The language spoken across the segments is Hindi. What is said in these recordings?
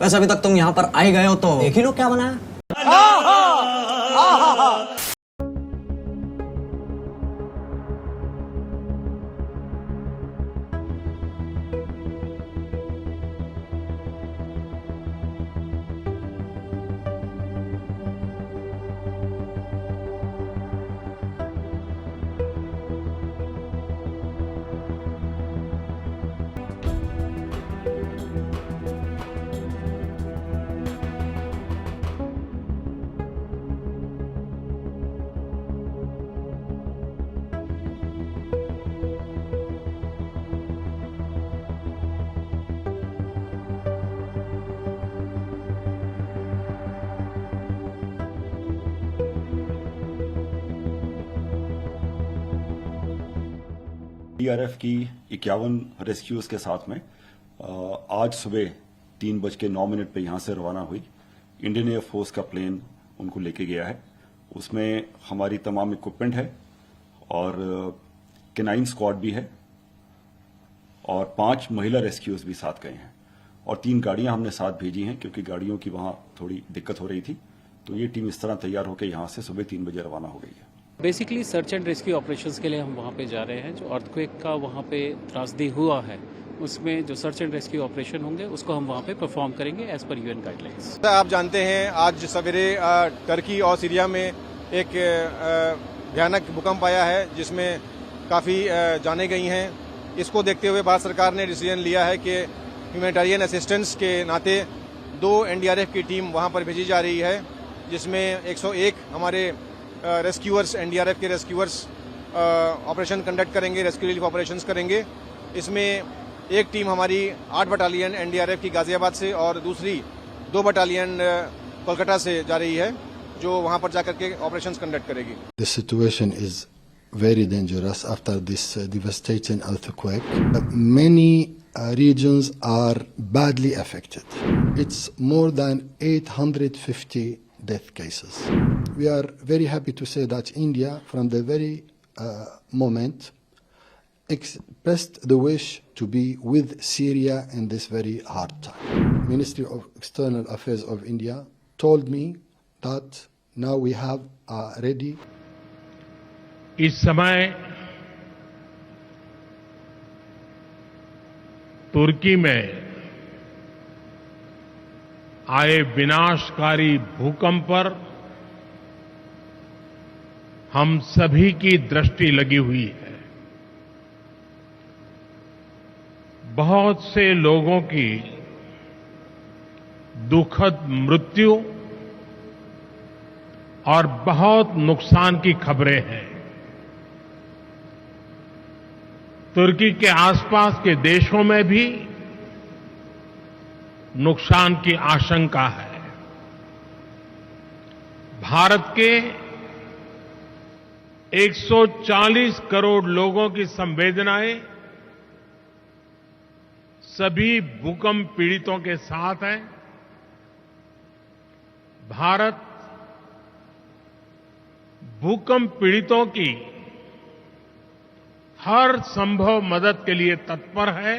वैसे अभी तक तुम यहाँ पर आए गए हो तो देख ही लो क्या बनाया। डीआरएफ की 51 रेस्क्यूज के साथ में आज सुबह 3:09 पे यहाँ से रवाना हुई इंडियन एयरफोर्स का प्लेन उनको लेके गया है। उसमें हमारी तमाम इक्विपमेंट है और केनाइन स्क्वाड भी है और 5 महिला रेस्क्यूज भी साथ गए हैं और 3 गाड़ियां हमने साथ भेजी हैं क्योंकि गाड़ियों की वहां थोड़ी दिक्कत हो रही थी। तो ये टीम इस तरह तैयार होकर यहाँ से सुबह 3 बजे रवाना हो गई है। Basically search and rescue operations के लिए हम वहाँ पे जा रहे हैं। जो अर्थक्वेक का वहाँ पे त्रासदी हुआ है उसमें जो सर्च एंड रेस्क्यू ऑपरेशन होंगे उसको हम वहाँ पे परफॉर्म करेंगे एज पर यूएन गाइडलाइंस। आप जानते हैं आज सवेरे टर्की और सीरिया में एक भयानक भूकंप आया है जिसमें काफ़ी जानें गई हैं। इसको देखते हुए भारत सरकार ने डिसीजन लिया है कि ह्यूमैनिटेरियन असिस्टेंस के नाते 2 एनडीआरएफ की टीम वहाँ पर भेजी जा रही है जिसमें 101 हमारे रेस्क्यूअर्स एनडीआरएफ के रेस्क्यूअर्स ऑपरेशन कंडक्ट करेंगे, रेस्क्यू रिलीफ ऑपरेशंस करेंगे। इसमें एक टीम हमारी 8 बटालियन एनडीआरएफ की गाजियाबाद से और दूसरी 2 बटालियन कोलकाता से जा रही है जो वहां पर जाकर के ऑपरेशंस कंडक्ट करेगी। The situation is very dangerous after this devastating earthquake. Many regions are badly affected. It's more than 850 death cases. We are very happy to say that India, from the very moment, expressed the wish to be with Syria in this very hard time. Ministry of External Affairs of India told me that now we have ready. इस समय तुर्की में आए विनाशकारी भूकंप पर हम सभी की दृष्टि लगी हुई है। बहुत से लोगों की दुखद मृत्यु और बहुत नुकसान की खबरें हैं। तुर्की के आसपास के देशों में भी नुकसान की आशंका है। भारत के 140 करोड़ लोगों की संवेदनाएं सभी भूकंप पीड़ितों के साथ है। भारत भूकंप पीड़ितों की हर संभव मदद के लिए तत्पर है।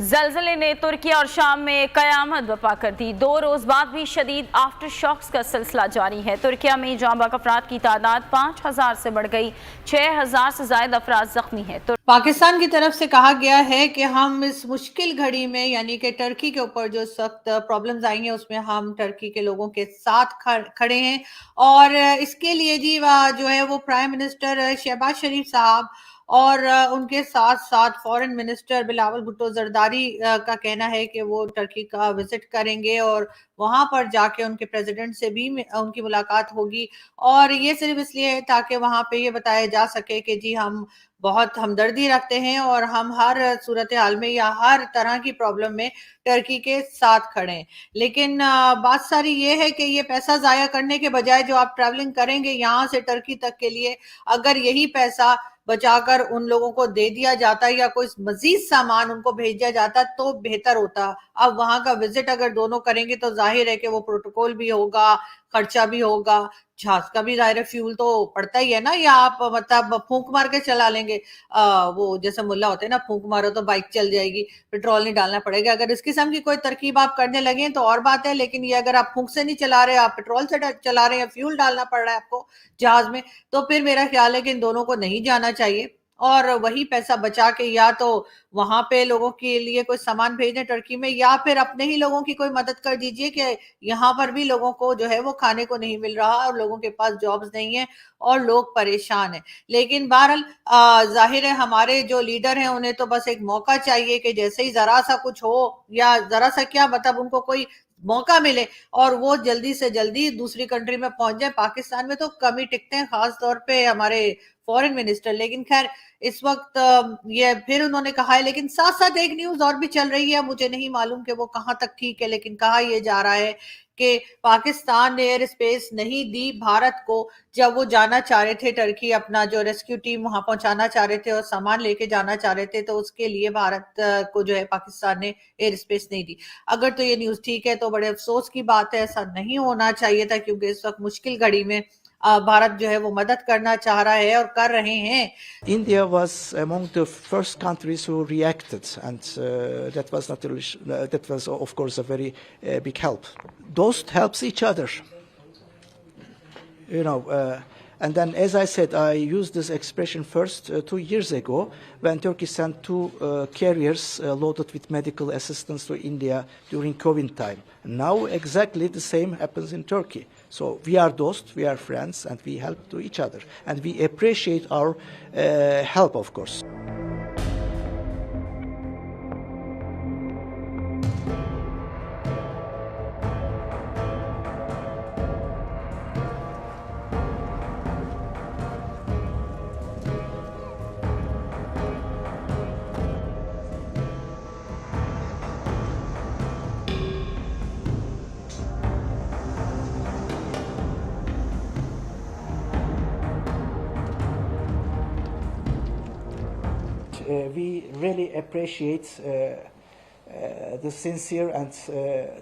जलजले ने तुर्की और शाम में कयामत बर्पा कर दी। 2 रोज बाद भी शदीद आफ्टर शॉक्स का सिलसिला जारी है। तुर्किया में जाँ बाक अफराद की तादाद 5000 से बढ़ गई, 6000 से ज्यादा अफराद जख्मी है। पाकिस्तान की तरफ से कहा गया है कि हम इस मुश्किल घड़ी में यानी कि टर्की के ऊपर जो सख्त प्रॉब्लम्स आई हैं उसमें हम टर्की के लोगों के साथ खड़े हैं और इसके लिए जी जो है वो प्राइम मिनिस्टर शहबाज शरीफ साहब और उनके साथ साथ फॉरेन मिनिस्टर बिलावल भुट्टो जरदारी का कहना है कि वो टर्की का विजिट करेंगे और वहां पर जाके उनके प्रेसिडेंट से भी उनकी मुलाकात होगी और ये सिर्फ इसलिए है ताकि वहां पे ये बताया जा सके कि जी हम बहुत हमदर्दी रखते हैं और हम हर सूरत हाल में या हर तरह की प्रॉब्लम में टर्की के साथ खड़े हैं। लेकिन बात सारी ये है कि ये पैसा जाया करने के बजाय जो आप ट्रैवलिंग करेंगे यहाँ से टर्की तक के लिए, अगर यही पैसा बचाकर उन लोगों को दे दिया जाता या कोई मजीद सामान उनको भेजा जाता तो बेहतर होता। अब वहां का विजिट अगर दोनों करेंगे तो जाहिर है कि वो प्रोटोकॉल भी होगा, खर्चा भी होगा, जहाज का भी ज़ाहिर है फ्यूल तो पड़ता ही है ना, या आप मतलब फूंक मार के चला लेंगे, वो जैसे मुल्ला होते हैं ना, फूंक मारो तो बाइक चल जाएगी, पेट्रोल नहीं डालना पड़ेगा। अगर इस किस्म की कोई तरकीब आप करने लगे तो और बात है, लेकिन ये अगर आप फूंक से नहीं चला रहे, आप पेट्रोल से चला रहे हैं, फ्यूल डालना पड़ रहा है आपको जहाज में, तो फिर मेरा ख्याल है कि इन दोनों को नहीं जाना चाहिए और वही पैसा बचा के या तो वहां पे लोगों के लिए कोई सामान भेज दें टर्की में, या फिर अपने ही लोगों की कोई मदद कर दीजिए कि यहाँ पर भी लोगों को जो है वो खाने को नहीं मिल रहा और लोगों के पास जॉब्स नहीं है और लोग परेशान हैं। लेकिन बहरहाल जाहिर है हमारे जो लीडर हैं उन्हें तो बस एक मौका चाहिए कि जैसे ही जरा सा कुछ हो, या जरा सा क्या मतलब उनको कोई मौका मिले और वो जल्दी से जल्दी दूसरी कंट्री में पहुंच जाए। पाकिस्तान में तो कम ही टिकते हैं, खास तौर पे हमारे फॉरेन मिनिस्टर। लेकिन खैर इस वक्त ये फिर उन्होंने कहा है, लेकिन साथ साथ एक न्यूज और भी चल रही है, मुझे नहीं मालूम कि वो कहां तक ठीक है, लेकिन कहा यह जा रहा है कि पाकिस्तान ने एयर स्पेस नहीं दी भारत को जब वो जाना चाह रहे थे टर्की, अपना जो रेस्क्यू टीम वहां पहुंचाना चाह रहे थे और सामान लेके जाना चाह रहे थे, तो उसके लिए भारत को जो है पाकिस्तान ने एयर स्पेस नहीं दी। अगर तो ये न्यूज ठीक है तो बड़े अफसोस की बात है, ऐसा नहीं होना चाहिए था, क्योंकि इस वक्त मुश्किल घड़ी में भारत जो है वो मदद करना चाह रहा है और कर रहे हैं। India was among the first countries who reacted, and that was of course a very big help. Those helps each other, you know. And then, as I said, I used this expression first 2 years ago when Turkey sent 2 carriers loaded with medical assistance to India during COVID time. Now exactly the same happens in Turkey. So we are dost, we are friends, and we help to each other. And we appreciate our help, of course. We really appreciate the sincere and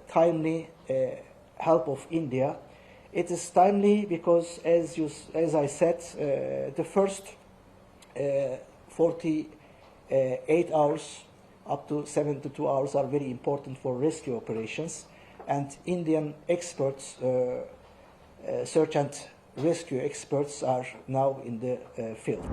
timely help of India. It is timely because, as I said, the first 48 hours up to 72 hours are very important for rescue operations, and Indian experts, search and rescue experts, are now in the field.